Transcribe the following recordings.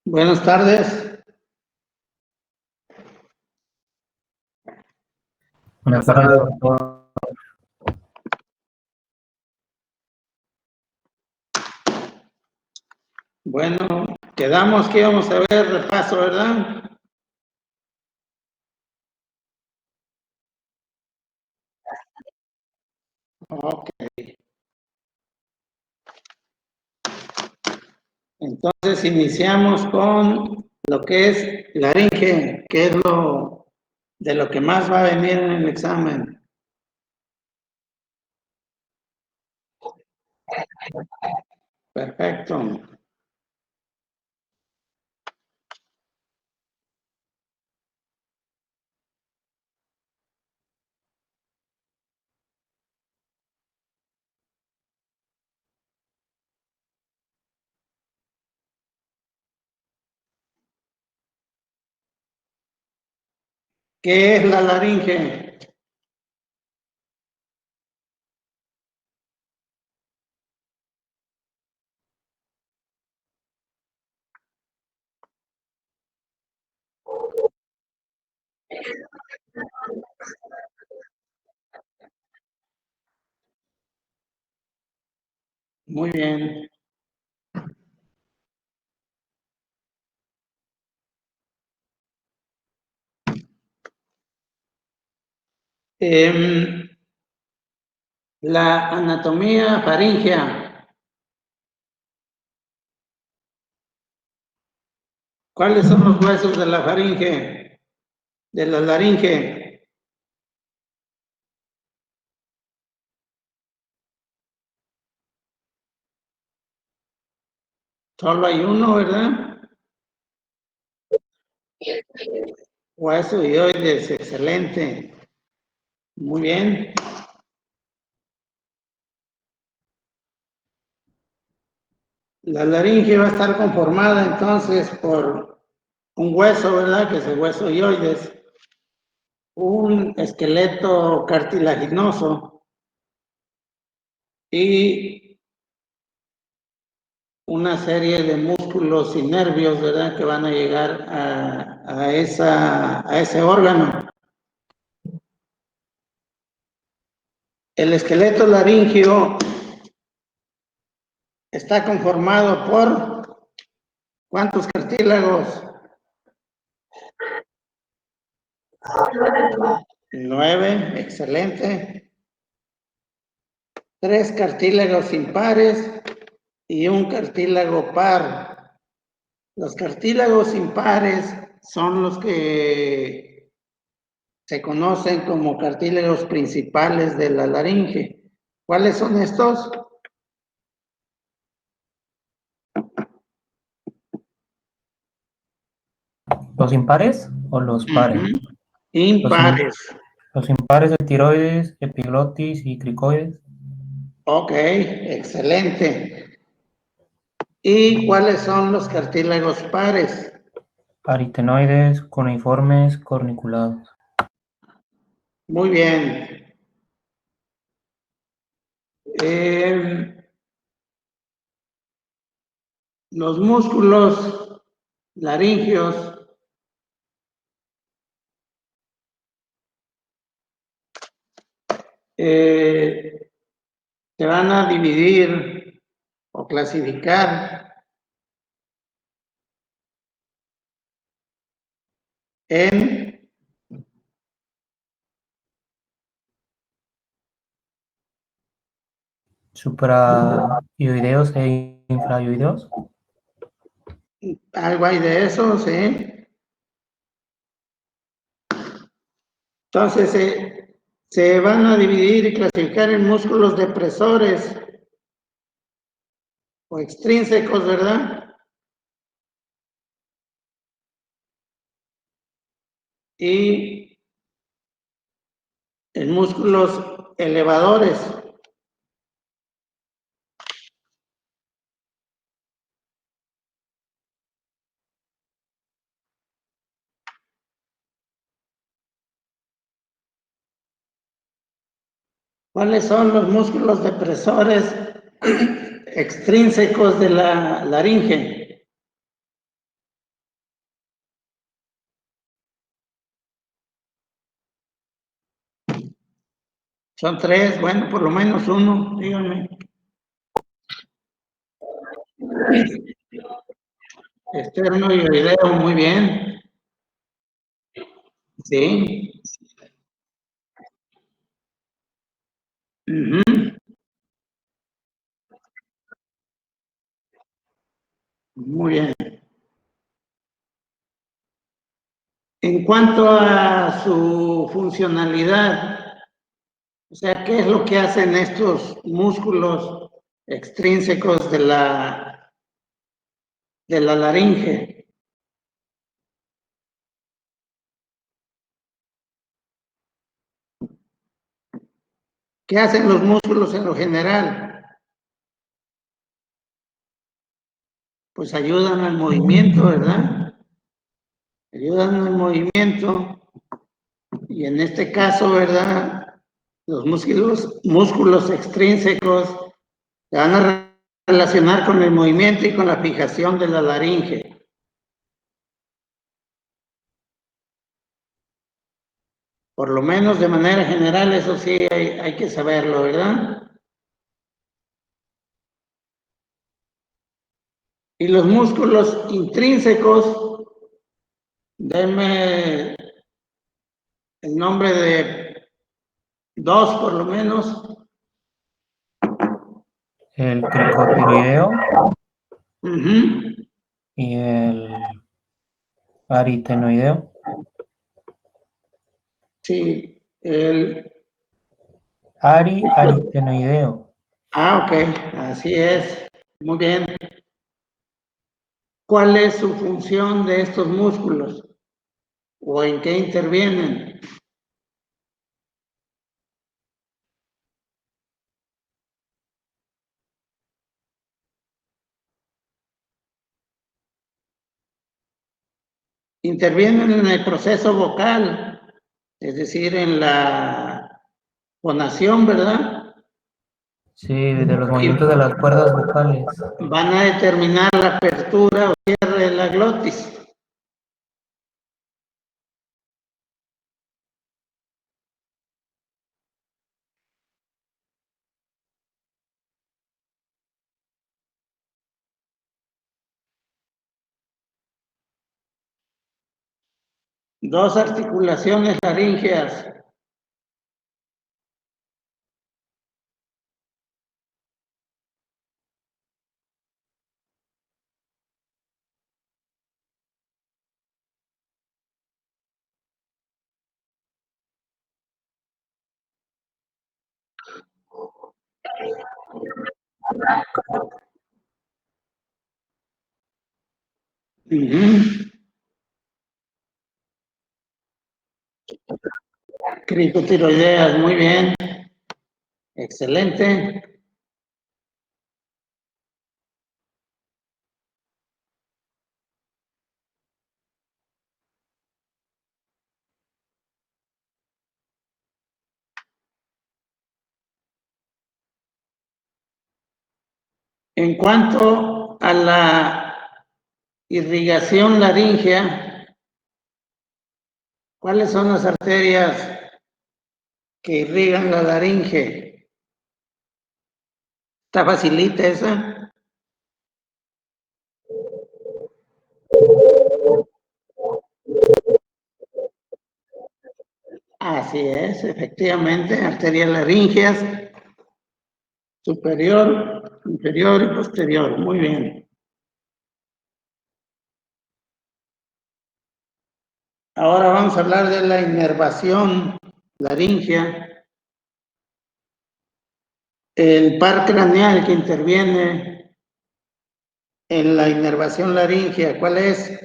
Buenas tardes. Buenas tardes, doctor. Bueno, quedamos que íbamos a ver repaso, ¿verdad? Ok. Entonces iniciamos con lo que es laringe, que es de lo que más va a venir en el examen. Perfecto. ¿Qué es la laringe? Muy bien. La anatomía faríngea. ¿Cuáles son los huesos de la faringe? De la laringe. Solo hay uno, ¿verdad? Hueso dioides, excelente. Muy bien. La laringe va a estar conformada entonces por un hueso, ¿verdad? Que es el hueso dioides, un esqueleto cartilaginoso y una serie de músculos y nervios, ¿verdad? Que van a llegar a ese órgano. El esqueleto laríngeo está conformado por ¿cuántos cartílagos? 9, excelente. 3 cartílagos impares y un cartílago par. Los cartílagos impares son los que se conocen como cartílagos principales de la laringe. ¿Cuáles son estos? ¿Los impares o los pares? Impares. Los impares de tiroides, epiglotis y cricoides. Ok, excelente. ¿Y cuáles son los cartílagos pares? Aritenoides, cuneiformes, corniculados. Muy bien. Los músculos laringios se van a dividir o clasificar en Supraioideos e infraioideos. algo hay de eso, ¿sí? Entonces se van a dividir y clasificar en músculos depresores o extrínsecos, ¿verdad? Y en músculos elevadores. ¿Cuáles son los músculos depresores extrínsecos de la laringe? Son tres, bueno, por lo menos uno, díganme. Externo y video, muy bien. Sí. Ujú. Muy bien. En cuanto a su funcionalidad, o sea, ¿qué es lo que hacen estos músculos extrínsecos de la laringe? ¿Qué hacen los músculos en lo general? Pues ayudan al movimiento, ¿verdad? Ayudan al movimiento y en este caso, ¿verdad? Los músculos extrínsecos se van a relacionar con el movimiento y con la fijación de la laringe. Por lo menos de manera general, eso sí hay que saberlo, ¿verdad? Y los músculos intrínsecos, denme el nombre de dos por lo menos. El cricotiroideo Ujú. y el aritenoideo. Sí, Aritenoideo. ok, así es. Muy bien. ¿Cuál es su función de estos músculos? ¿O en qué intervienen? Intervienen en el proceso vocal, es decir, en la fonación, ¿verdad? Sí, de los Y movimientos de las cuerdas vocales. van a determinar la apertura o cierre de la glotis. Dos articulaciones laríngeas. Ujú. Cricotiroideas, muy bien. Excelente. En cuanto a la irrigación laríngea, ¿cuáles son las arterias que irrigan la laringe? ¿Está facilita esa? Así es, efectivamente, arterias laríngeas, superior, inferior y posterior. Muy bien. Ahora vamos a hablar de la inervación laríngea. El par craneal que interviene en la inervación laríngea, ¿cuál es?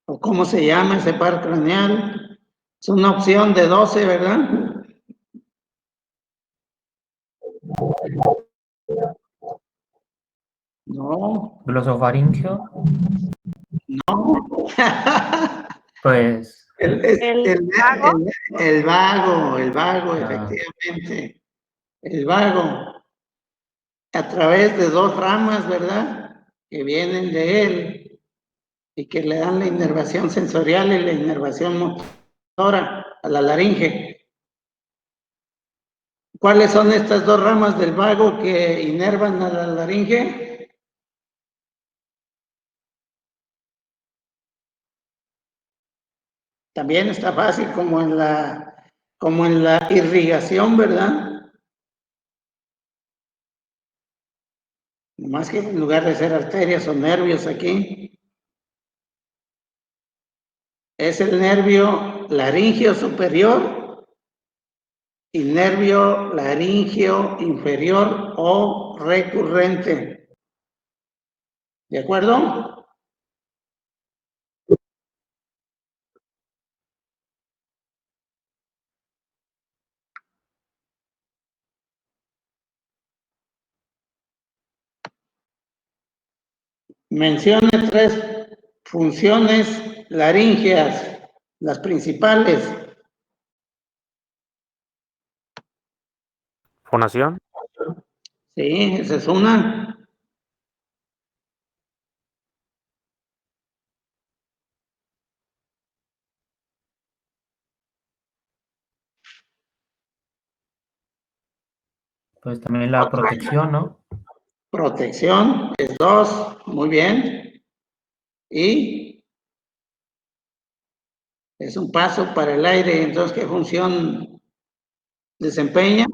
¿O cómo se llama ese par craneal? Es una opción de 12, ¿verdad? No, Glosofaringeo, no. pues, El vago, ah, efectivamente. El vago, a través de dos ramas, ¿verdad? Que vienen de él. y que le dan la inervación sensorial y la inervación motora a la laringe. ¿Cuáles son estas dos ramas del vago que inervan a la laringe? También está fácil como en la irrigación, ¿verdad? Más que en lugar de ser arterias o nervios aquí, es el nervio laringio superior y nervio laringio inferior o recurrente. ¿De acuerdo? Mencione tres funciones laríngeas, las principales. Fonación, Sí, esa es una. Pues también la protección, ¿no? Protección es dos, muy bien. Y es un paso para el aire, entonces, ¿qué función desempeña?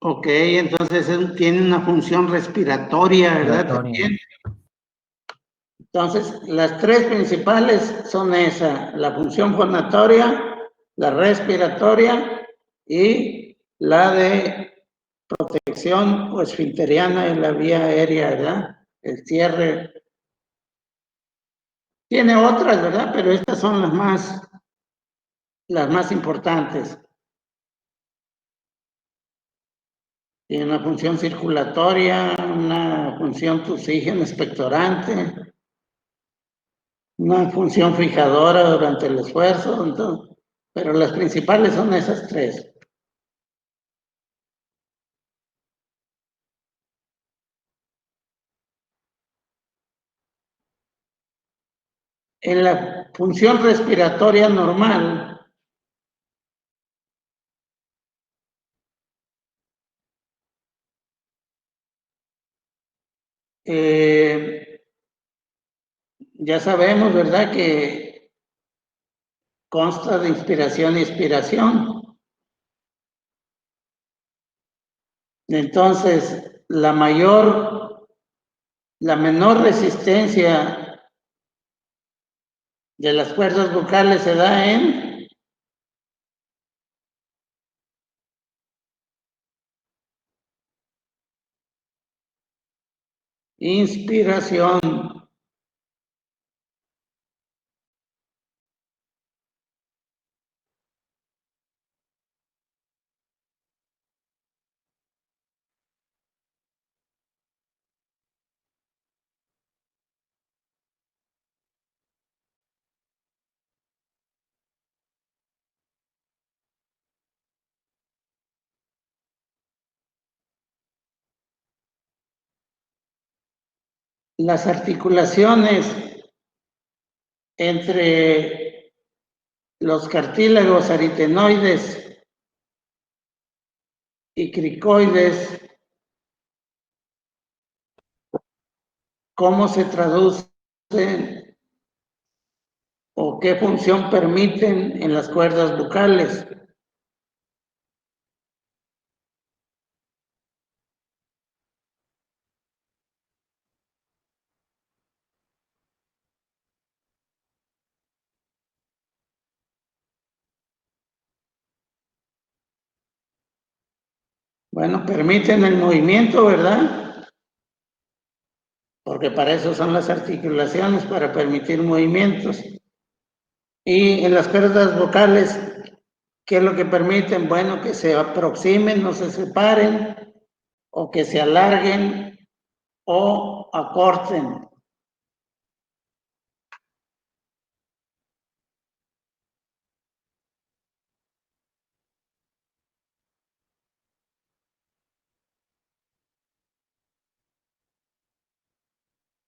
Ok, entonces tiene una función respiratoria, ¿verdad? Respiratoria. También. Entonces, las tres principales son esa, la función fonatoria, la respiratoria y la de protección o esfinteriana en la vía aérea, ¿verdad? El cierre. Tiene otras, ¿verdad? Pero estas son las más importantes. Tiene una función circulatoria, una función oxígeno expectorante, una función fijadora durante el esfuerzo, entonces, pero las principales son esas tres. En la función respiratoria normal, ya sabemos, ¿verdad?, que consta de inspiración y expiración. Entonces, la menor resistencia de las cuerdas vocales se da en inspiración. Las articulaciones entre los cartílagos aritenoides y cricoides, ¿cómo se traducen o qué función permiten en las cuerdas vocales? Bueno, permiten el movimiento, ¿verdad? Porque para eso son las articulaciones, para permitir movimientos. Y en las cuerdas vocales, ¿qué es lo que permiten? Bueno, que se aproximen, no se separen, o que se alarguen o acorten.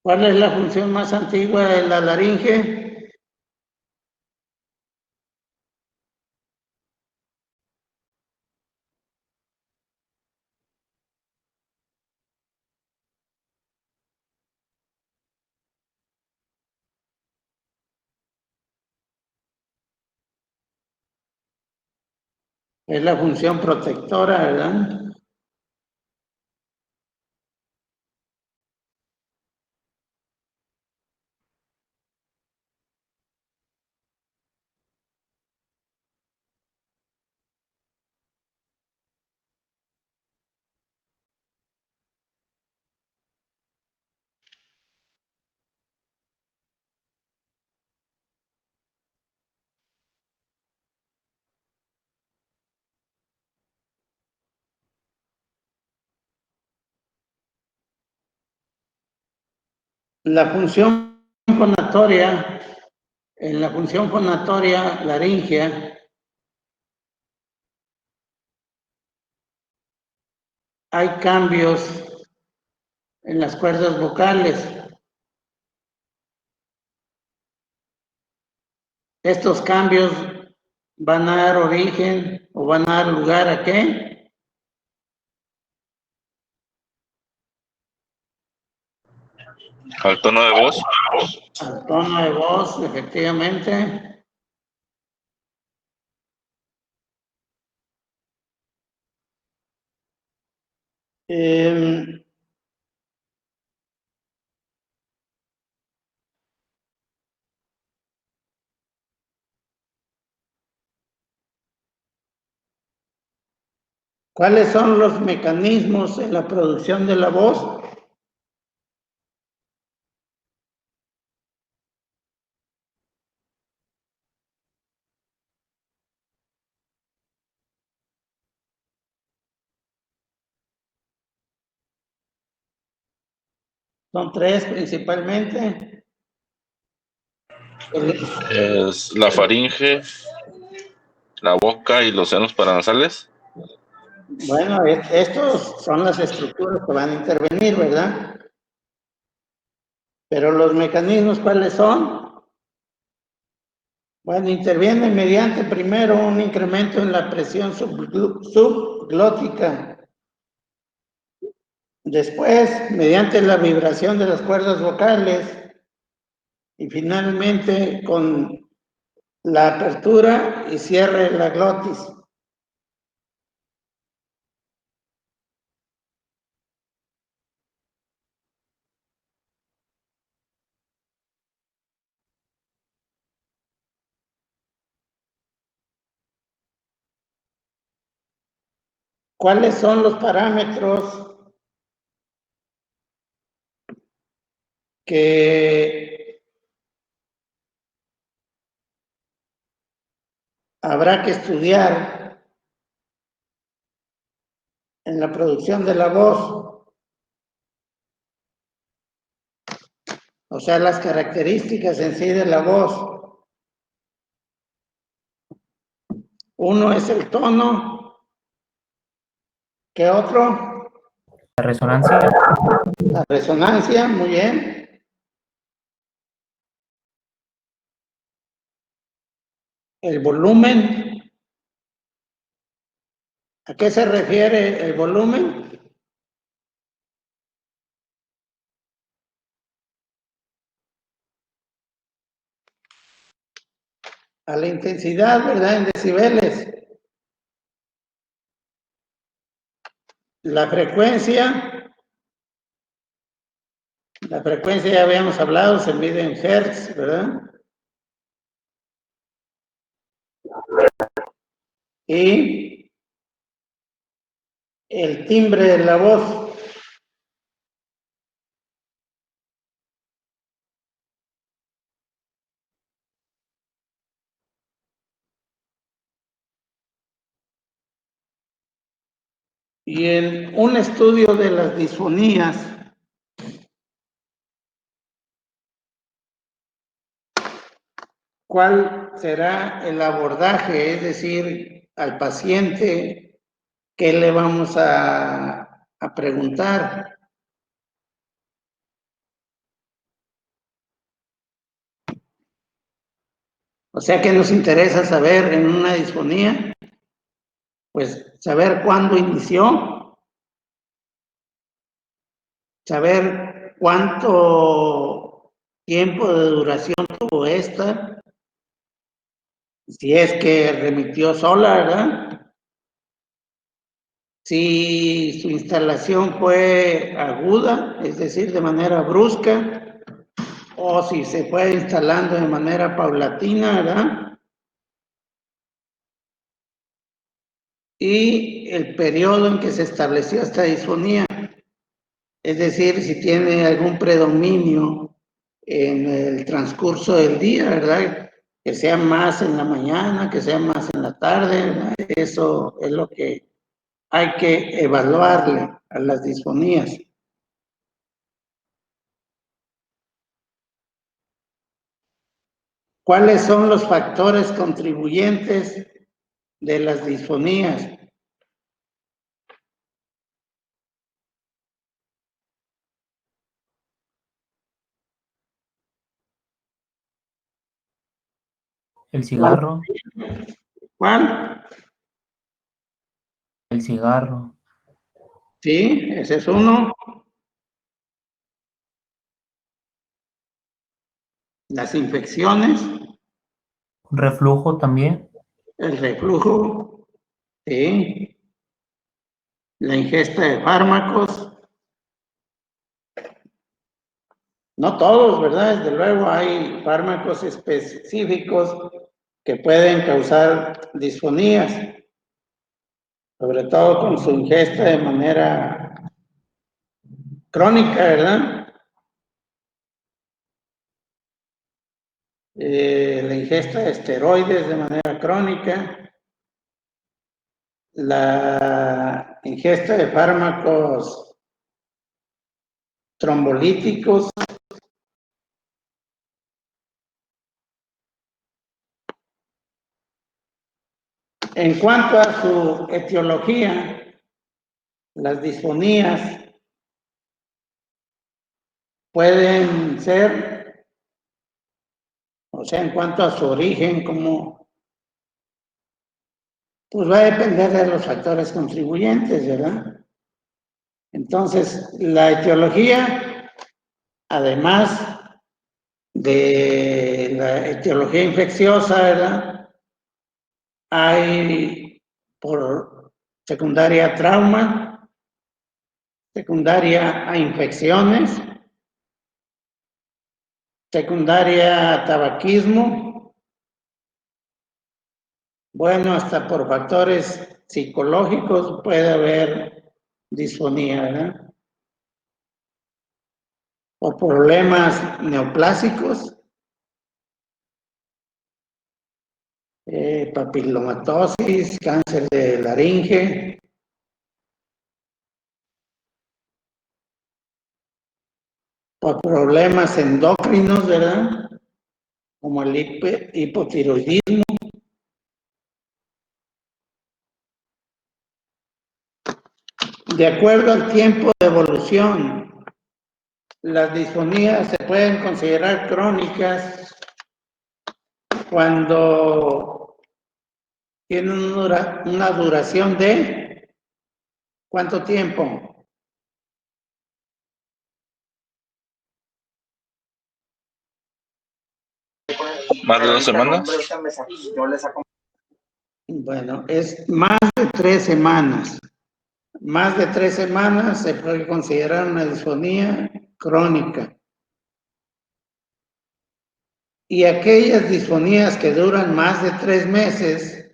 ¿Cuál es la función más antigua de la laringe? Es la función protectora, ¿verdad? La función fonatoria, en la función fonatoria laringea, hay cambios en las cuerdas vocales. Estos cambios van a dar origen o van a dar lugar ¿a qué? Al tono de voz. Al tono de voz, efectivamente. ¿Cuáles son los mecanismos en la producción de la voz? Son tres principalmente. Es la faringe, la boca y los senos paranasales. Bueno, estos son las estructuras que van a intervenir, ¿verdad? Pero los mecanismos, ¿cuáles son? Bueno, intervienen mediante primero un incremento en la presión subglótica. Después, mediante la vibración de las cuerdas vocales. Y finalmente, con la apertura y cierre de la glotis. ¿Cuáles son los parámetros que habrá que estudiar en la producción de la voz? O sea, las características en sí de la voz. Uno es el tono. ¿Qué otro? La resonancia, La resonancia, muy bien. El volumen. ¿A qué se refiere el volumen? A la intensidad, ¿verdad? En decibeles. La frecuencia ya habíamos hablado, se mide en hertz, ¿verdad? Y el timbre de la voz. Y en un estudio de las disfonías, ¿cuál será el abordaje? Es decir, al paciente, ¿qué le vamos a preguntar? O sea que nos interesa saber en una disfonía, pues saber cuándo inició, saber cuánto tiempo de duración tuvo esta, si es que remitió sola, ¿verdad? Si su instalación fue aguda, es decir, de manera brusca, o si se fue instalando de manera paulatina, ¿verdad? Y el periodo en que se estableció esta disfonía, es decir, si tiene algún predominio en el transcurso del día, ¿verdad? Que sea más en la mañana, que sea más en la tarde, ¿verdad? Eso es lo que hay que evaluarle a las disfonías. ¿Cuáles son los factores contribuyentes de las disfonías? El cigarro, ¿Cuál? el cigarro, Sí, ese es uno. Las infecciones, un reflujo también, el reflujo, sí. La ingesta de fármacos. No todos, ¿verdad? Desde luego hay fármacos específicos que pueden causar disfonías, sobre todo con su ingesta de manera crónica, ¿verdad? La ingesta de esteroides de manera crónica, la ingesta de fármacos trombolíticos. En cuanto a su etiología, las disfonías pueden ser, o sea, en cuanto a su origen, como, pues va a depender de los factores contribuyentes, ¿verdad? Entonces, la etiología, además de la etiología infecciosa, ¿verdad? Hay por secundaria trauma, secundaria a infecciones, secundaria tabaquismo, bueno, hasta por factores psicológicos puede haber disfonía, ¿verdad? O problemas neoplásicos, papilomatosis, cáncer de laringe, por problemas endocrinos, ¿verdad? Como el hipotiroidismo. De acuerdo al tiempo de evolución, las disfonías se pueden considerar crónicas cuando tienen una duración de ¿cuánto tiempo? ¿Más de 2 semanas? Bueno, es más de 3 semanas. Más de 3 semanas se puede considerar una disfonía crónica. Y aquellas disfonías que duran más de 3 meses,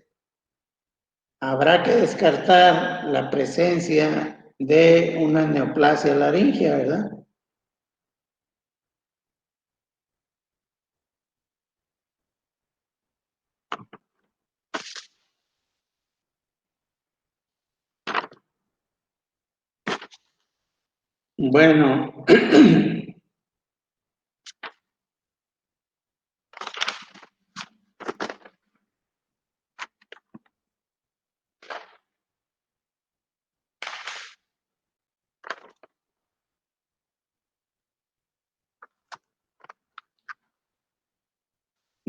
habrá que descartar la presencia de una neoplasia laringea, ¿verdad? Bueno,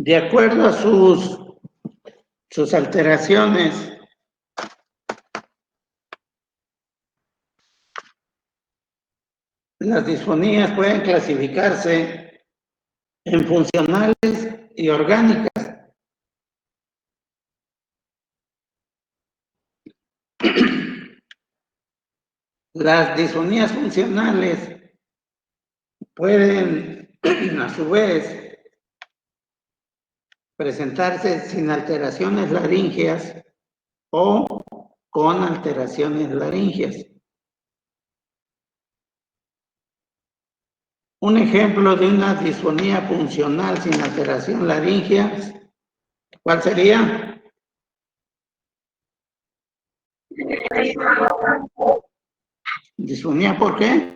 de acuerdo a sus alteraciones, las disfonías pueden clasificarse en funcionales y orgánicas. Las disfonías funcionales pueden, a su vez, presentarse sin alteraciones laríngeas o con alteraciones laríngeas. Un ejemplo de una disfonía funcional sin alteración laríngea, ¿cuál sería? ¿Disfonía por qué?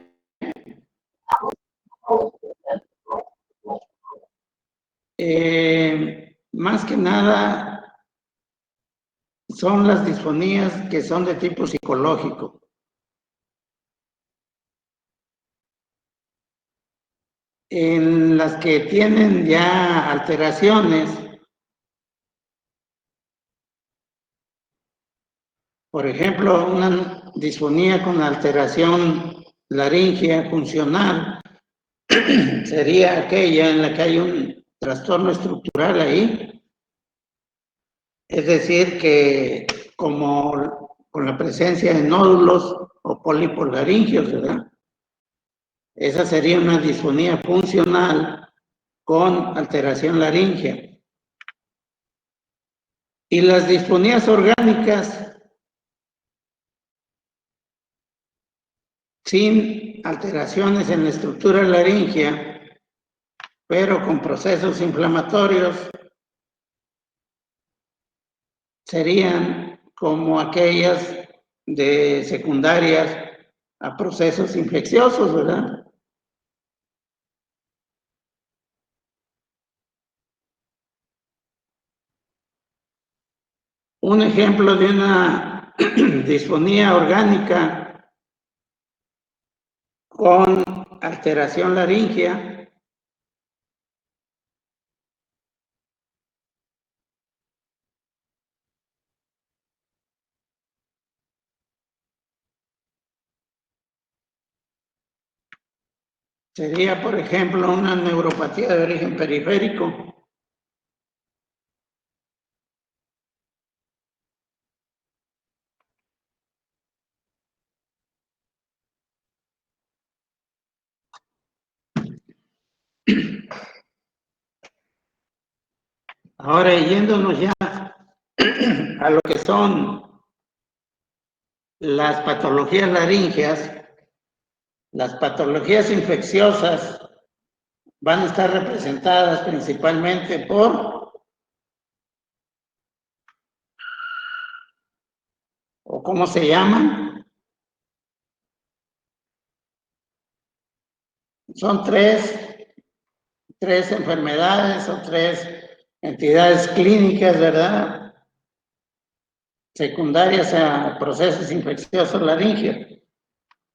Más que nada son las disfonías que son de tipo psicológico. En las que tienen ya alteraciones, por ejemplo, una disfonía con alteración laríngea funcional sería aquella en la que hay un trastorno estructural ahí, es decir, que como con la presencia de nódulos o pólipos laríngeos, ¿verdad? Esa sería una disfonía funcional con alteración laríngea. Y las disfonías orgánicas sin alteraciones en la estructura laríngea, pero con procesos inflamatorios, serían como aquellas de secundarias a procesos infecciosos, ¿verdad? Un ejemplo de una disfonía orgánica con alteración laríngea sería, por ejemplo, una neuropatía de origen periférico. Ahora, yéndonos ya a lo que son las patologías laríngeas, las patologías infecciosas van a estar representadas principalmente por, o cómo se llaman, son tres enfermedades o tres entidades clínicas, ¿verdad? Secundarias a procesos infecciosos laríngeos.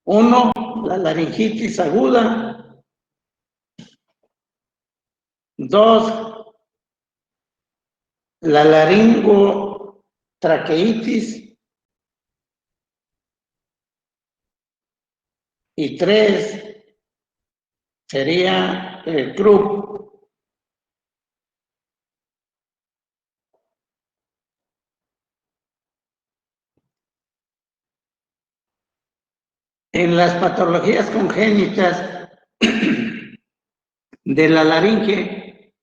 Uno, la laringitis aguda. Dos, la laringotraqueitis. Y tres, sería el CRUP. En las patologías congénitas de la laringe,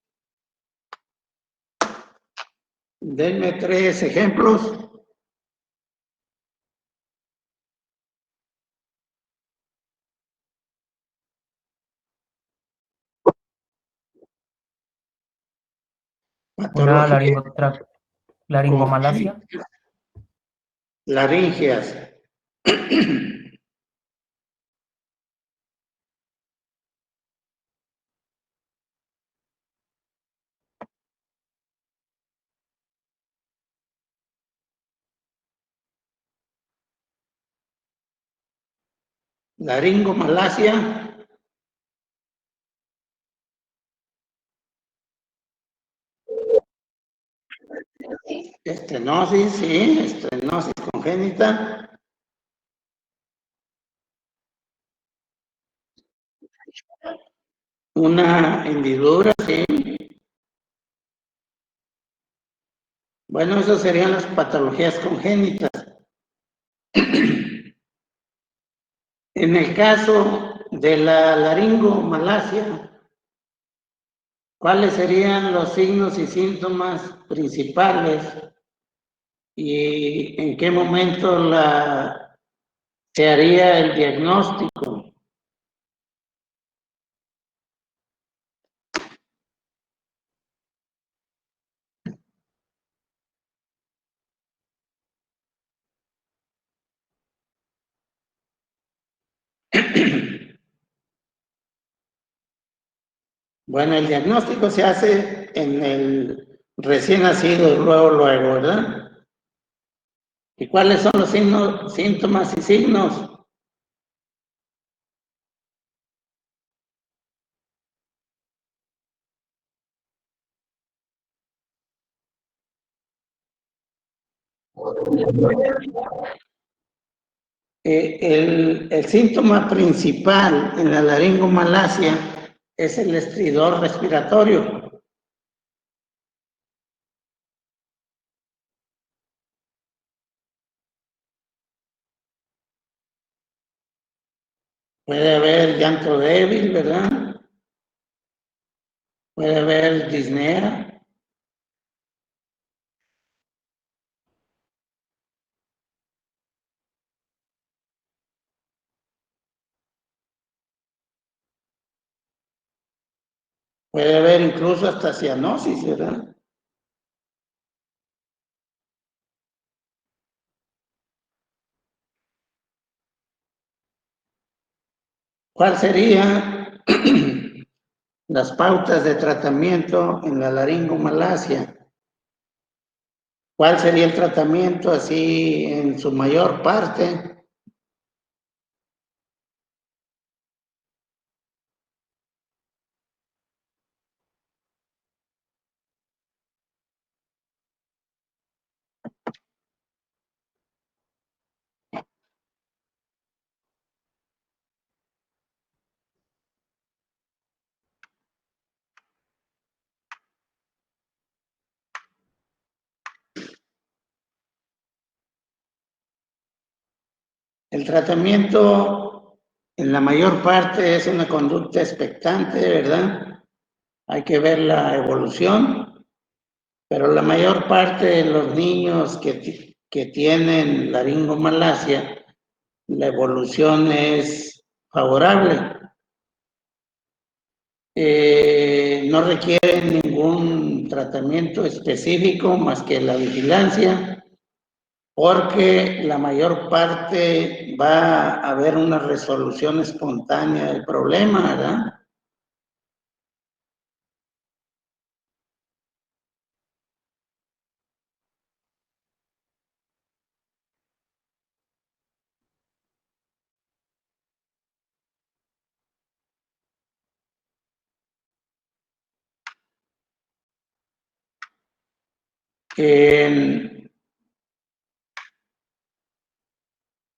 denme tres ejemplos. Una Patología laringomalacia. Laringeas. Laringomalacia. Estenosis, sí, estenosis congénita. Una hendidura, sí. Bueno, esas serían las patologías congénitas. En el caso de la laringomalacia, ¿cuáles serían los signos y síntomas principales y en qué momento se haría el diagnóstico? Bueno, el diagnóstico se hace en el recién nacido, luego, ¿verdad? ¿Y cuáles son los signos, síntomas y signos? El síntoma principal en la laringomalacia es el estridor respiratorio. Puede haber llanto débil, ¿verdad? Puede haber disnea. Puede haber incluso hasta cianosis, ¿verdad? ¿Cuál sería las pautas de tratamiento en la laringomalacia? ¿Cuál sería el tratamiento así en su mayor parte? El tratamiento en la mayor parte es una conducta expectante, ¿verdad? Hay que ver la evolución, pero la mayor parte de los niños que tienen laringomalacia, la evolución es favorable. No requiere ningún tratamiento específico más que la vigilancia, porque la mayor parte va a haber una resolución espontánea del problema, ¿verdad?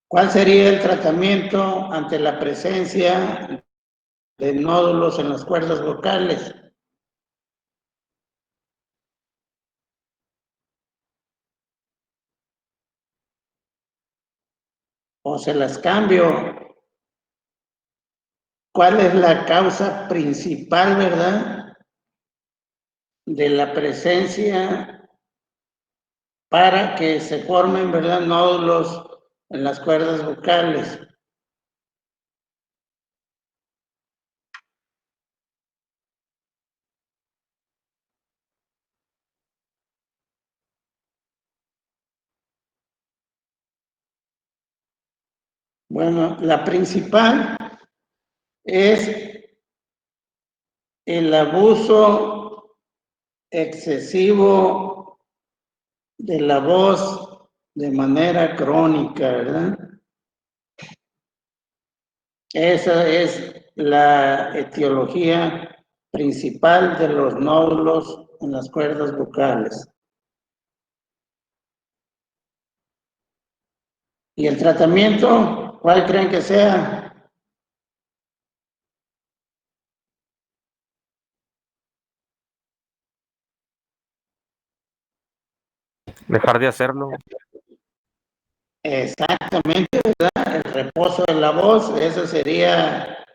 ¿Cuál sería el tratamiento ante la presencia de nódulos en las cuerdas vocales? O se las cambio. ¿Cuál es la causa principal, verdad, de la presencia para que se formen, verdad, nódulos en las cuerdas vocales? Bueno, la principal es el abuso excesivo de la voz de manera crónica, ¿verdad? Esa es la etiología principal de los nódulos en las cuerdas vocales. ¿Y el tratamiento, cuál creen que sea? Dejar de hacerlo. Exactamente, ¿verdad? El reposo de la voz, esa sería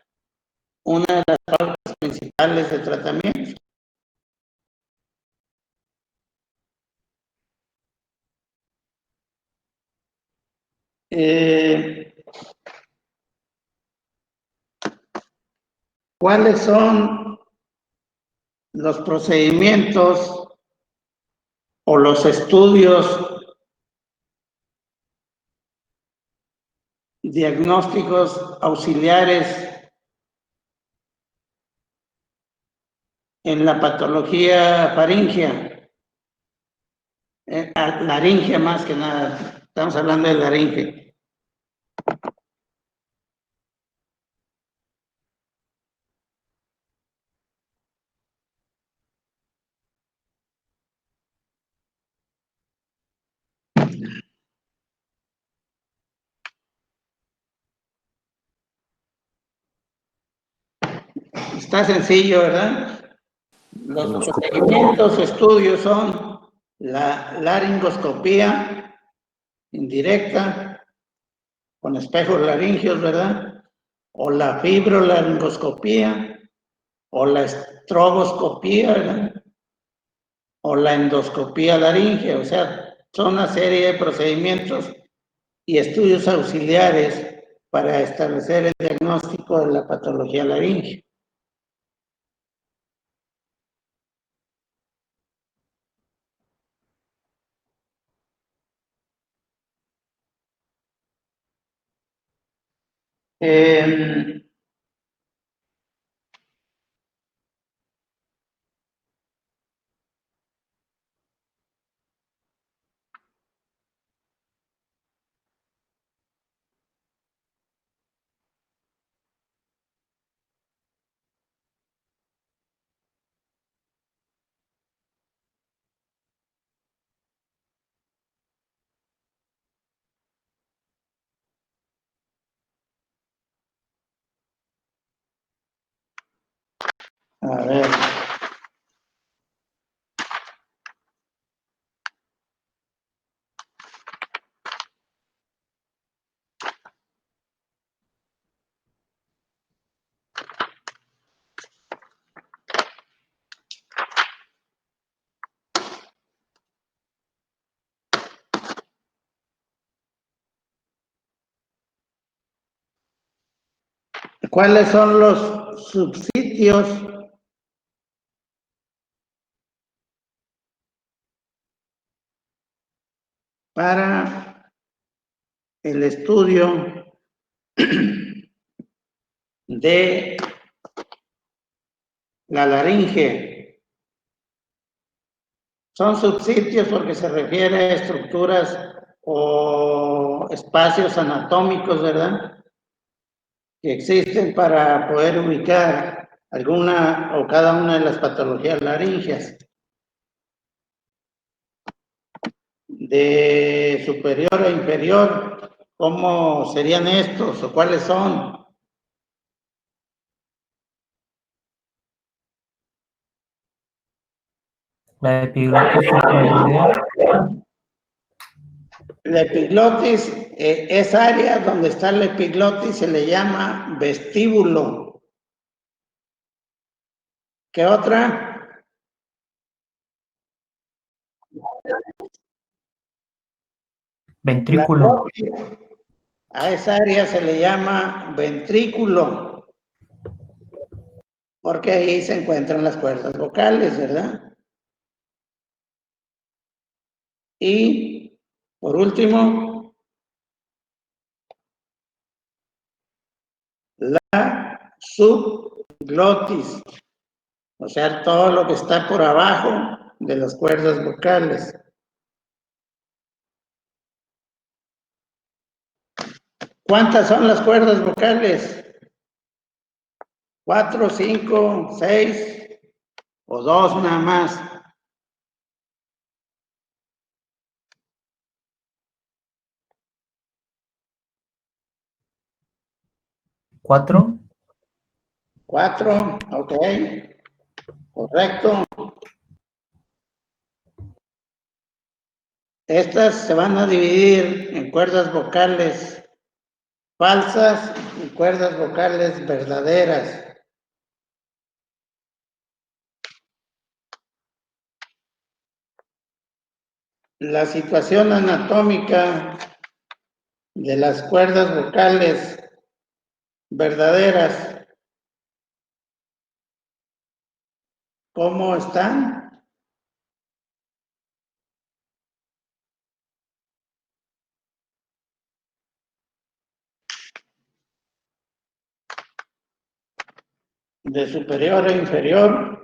una de las pautas principales del tratamiento. ¿Cuáles son los procedimientos o los estudios diagnósticos auxiliares en la patología faríngea? Laringe más que nada, estamos hablando de laringe. Está sencillo, ¿verdad? Los procedimientos, estudios son la laringoscopía indirecta con espejos laringeos, ¿verdad? O la fibrolaringoscopía, o la estroboscopía, ¿verdad? O la endoscopía laringea, o sea, son una serie de procedimientos y estudios auxiliares para establecer el diagnóstico de la patología laringea. A ver. ¿Cuáles son los subsitios para el estudio de la laringe? Son subsitios porque se refiere a estructuras o espacios anatómicos, ¿verdad? Que existen para poder ubicar alguna o cada una de las patologías laringeas. De superior a inferior, ¿cómo serían estos o cuáles son? La epiglotis supraeludea. La epiglotis, esa área donde está la epiglotis se le llama vestíbulo. ¿Qué otra? Ventrículo. A esa área se le llama ventrículo, porque ahí se encuentran las cuerdas vocales, ¿verdad? Y, por último, la subglotis, o sea, todo lo que está por abajo de las cuerdas vocales. ¿Cuántas son las cuerdas vocales? 4, 5, 6 o 2 nada más. 4. 4, ok, correcto. Estas se van a dividir en cuerdas vocales falsas y cuerdas vocales verdaderas. La situación anatómica de las cuerdas vocales verdaderas, ¿cómo están? De superior a inferior.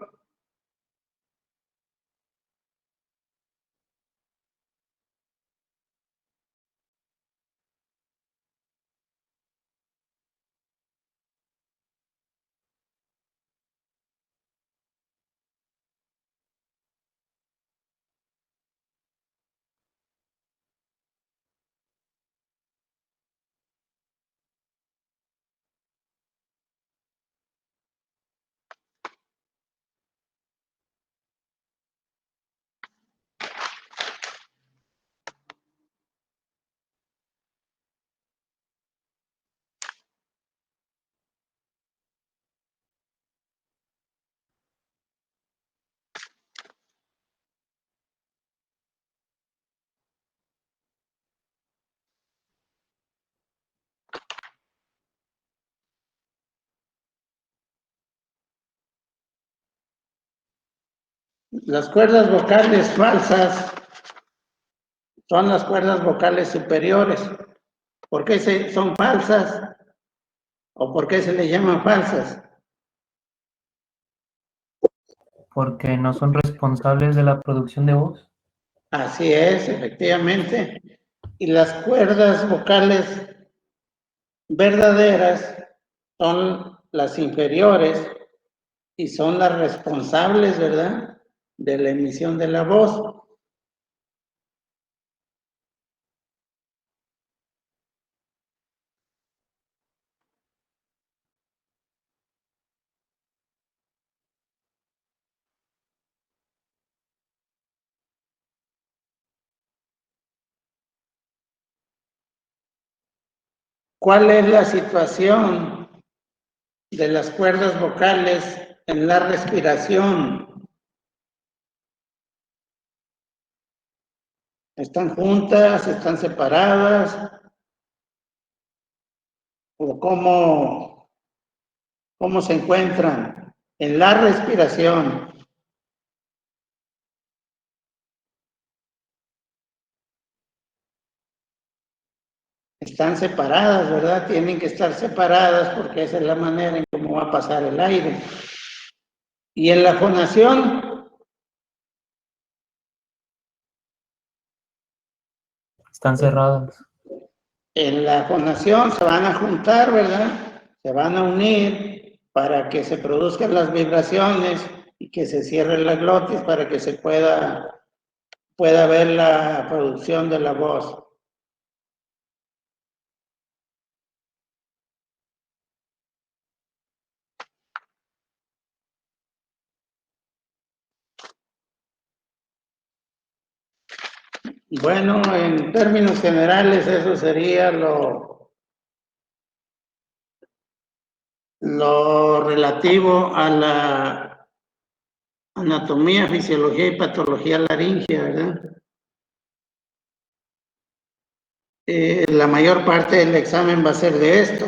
Las cuerdas vocales falsas son las cuerdas vocales superiores. ¿Por qué son falsas? ¿O por qué se les llaman falsas? Porque no son responsables de la producción de voz. Así es, efectivamente. Y las cuerdas vocales verdaderas son las inferiores y son las responsables, ¿verdad?, de la emisión de la voz. ¿Cuál es la situación de las cuerdas vocales en la respiración? ¿Están juntas? ¿Están separadas? ¿O cómo se encuentran en la respiración? Están separadas, ¿verdad? Tienen que estar separadas porque esa es la manera en cómo va a pasar el aire. Y en la fonación, Están cerradas. en la fonación se van a juntar, ¿verdad? Se van a unir para que se produzcan las vibraciones y que se cierre la glotis para que se pueda ver la producción de la voz. Bueno, en términos generales, eso sería lo relativo a la anatomía, fisiología y patología laringea, ¿verdad? La mayor parte del examen va a ser de esto,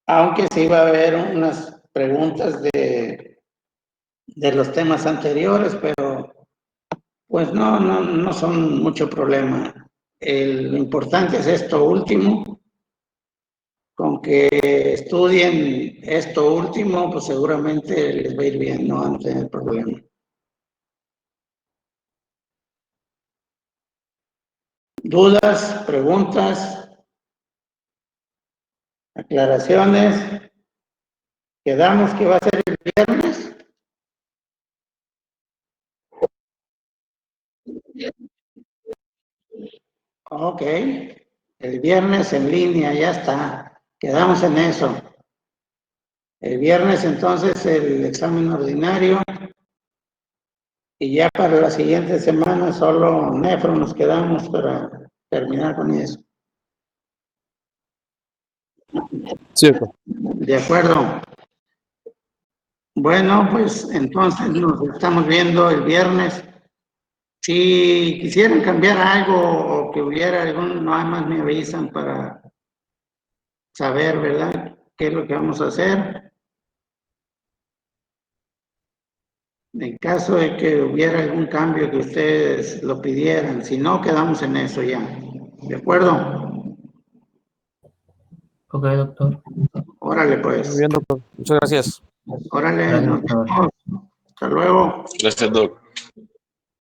aunque sí va a haber unas preguntas de los temas anteriores, pero pues no son mucho problema. Lo importante es esto último. Con que estudien esto último, pues seguramente les va a ir bien, no van a tener problema. ¿Dudas, preguntas, aclaraciones? ¿Quedamos que va a ser el viernes? Ok, el viernes en línea, ya está. Quedamos en eso. El viernes entonces el examen ordinario y ya para la siguiente semana solo nefro nos quedamos para terminar con eso. Cierto. De acuerdo. Bueno, pues entonces nos estamos viendo el viernes. Si quisieran cambiar algo o que hubiera algún, nada más me avisan para saber, ¿verdad?, qué es lo que vamos a hacer. En caso de que hubiera algún cambio que ustedes lo pidieran, si no, quedamos en eso ya. ¿De acuerdo? Ok, doctor. Órale, Muy pues. bien, doctor. Muchas gracias. Órale, Gracias, nos doctor. vemos. Hasta luego. Gracias, Doc.